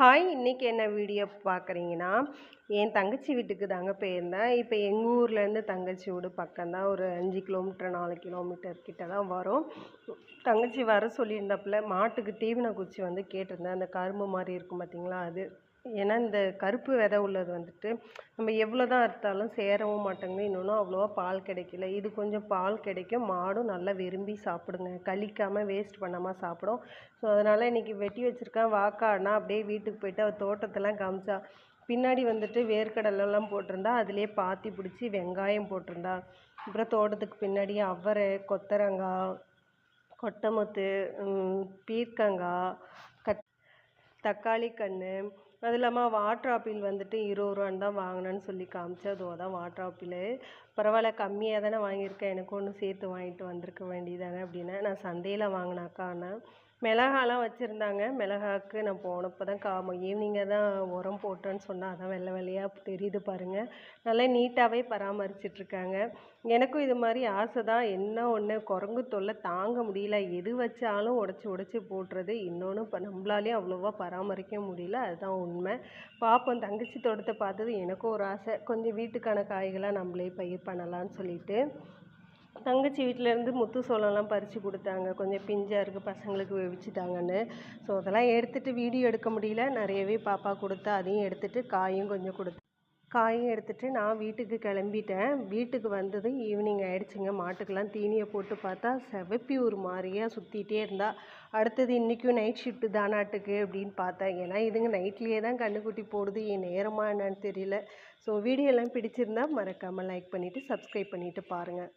Hi! இன்னைக்கு என்ன video பார்க்குறீங்கன்னா, என் தங்கச்சி வீட்டுக்கு தாங்க போயிருந்தேன். இப்போ எங்கள் ஊர்லேருந்து தங்கச்சி வீடு பக்கம் தான். ஒரு 5 கிலோமீட்டர் 4 கிலோமீட்டர் கிட்ட தான் வரும். தங்கச்சி வர சொல்லியிருந்தாப்புல, மாட்டுக்கு தீவன குச்சி வந்து கேட்டிருந்தேன். அந்த கரும்பு மாரி இருக்கும் பார்த்தீங்களா அது. ஏன்னா இந்த கருப்பு விதை உள்ளது வந்துட்டு, நம்ம எவ்வளோ தான் அறுத்தாலும் சேரவும் மாட்டேங்குது. இன்னொன்னு அவ்வளோவா பால் கிடைக்கல. இது கொஞ்சம் பால் கிடைக்கும். மாடும் நல்லா விரும்பி சாப்பிடுங்க. கழிக்காம வேஸ்ட் பண்ணாம சாப்பிடும். ஸோ அதனால் இன்னைக்கு வெட்டி வச்சிருக்கேன். வாக்கான்னா அப்படியே வீட்டுக்கு போயிட்டு அவ தோட்டத்தெல்லாம் காமிச்சா. பின்னாடி வந்துட்டு வேர்க்கடலைலாம் போட்டிருந்தா. அதிலேயே பாத்தி பிடிச்சி வெங்காயம் போட்டிருந்தா. அப்புறம் தோட்டத்துக்கு பின்னாடி அவரை, கொத்தரங்காய், கொட்டமுத்து, பீர்க்கங்காய், தக்காளி கன்று, அது இல்லாமல் வாட்டர் ஆப்பிள் வந்துட்டு 20 ரூபான்னு தான் வாங்கினேன்னு சொல்லி காமிச்சேன். அதோ தான் வாட்டர் ஆப்பிளு. பரவாயில்ல, கம்மியாக தானே வாங்கியிருக்கேன், எனக்கு ஒன்று சேர்த்து வாங்கிட்டு வந்திருக்க வேண்டியதானே அப்படின்னா, நான் சந்தையில் வாங்கினாக்கானேன். மிளகாலாம் வச்சுருந்தாங்க. மிளகாக்கு நான் போனப்போ தான் ஈவினிங்காக தான் உரம் போட்டேன்னு சொன்னேன். அதான் வெள்ளை வெள்ளையாக தெரியுது பாருங்கள். நல்லா நீட்டாகவே பராமரிச்சிட்ருக்காங்க. எனக்கும் இது மாதிரி ஆசை தான். என்ன ஒன்று, குரங்கு தொல்லை தாங்க முடியல. எது வச்சாலும் உடச்சி உடச்சி போட்டுறது. இன்னொன்று இப்போ நம்மளாலேயும் அவ்வளோவா பராமரிக்க முடியல. அதுதான் உண்மை. பார்ப்போம். தங்கச்சி தோட்டத்தை பார்த்தது எனக்கும் ஒரு ஆசை. கொஞ்சம் வீட்டுக்கான காய்களாக நம்மளே பயிர் பண்ணலான்னு சொல்லிட்டு. தங்கச்சி வீட்டிலேருந்து முத்து சோளம்லாம் பறித்து கொடுத்தாங்க. கொஞ்சம் பிஞ்சாக இருக்குது, பசங்களுக்கு வெவிச்சுட்டாங்கன்னு. ஸோ அதெல்லாம் எடுத்துகிட்டு வீடியோ எடுக்க முடியல. நிறையவே பாப்பா கொடுத்தா, அதையும் எடுத்துகிட்டு காயும் கொஞ்சம் காயும் எடுத்துகிட்டு நான் வீட்டுக்கு கிளம்பிட்டேன். வீட்டுக்கு வந்தது ஈவினிங் ஆகிடுச்சிங்க. மாட்டுக்கெல்லாம் தீனியை போட்டு பார்த்தா செவப்பி ஒரு மாதிரியா சுற்றிட்டே இருந்தா. அடுத்தது இன்றைக்கும் நைட் ஷிஃப்ட்டு தானாட்டுக்கு அப்படின்னு பார்த்தேன். ஏன்னா இதுங்க நைட்லேயே தான் கன்றுக்குட்டி போடுது. என் நேரமா என்னன்னு தெரியல. ஸோ வீடியோலாம் பிடிச்சிருந்தா மறக்காமல் லைக் பண்ணிவிட்டு சப்ஸ்கிரைப் பண்ணிவிட்டு பாருங்கள்.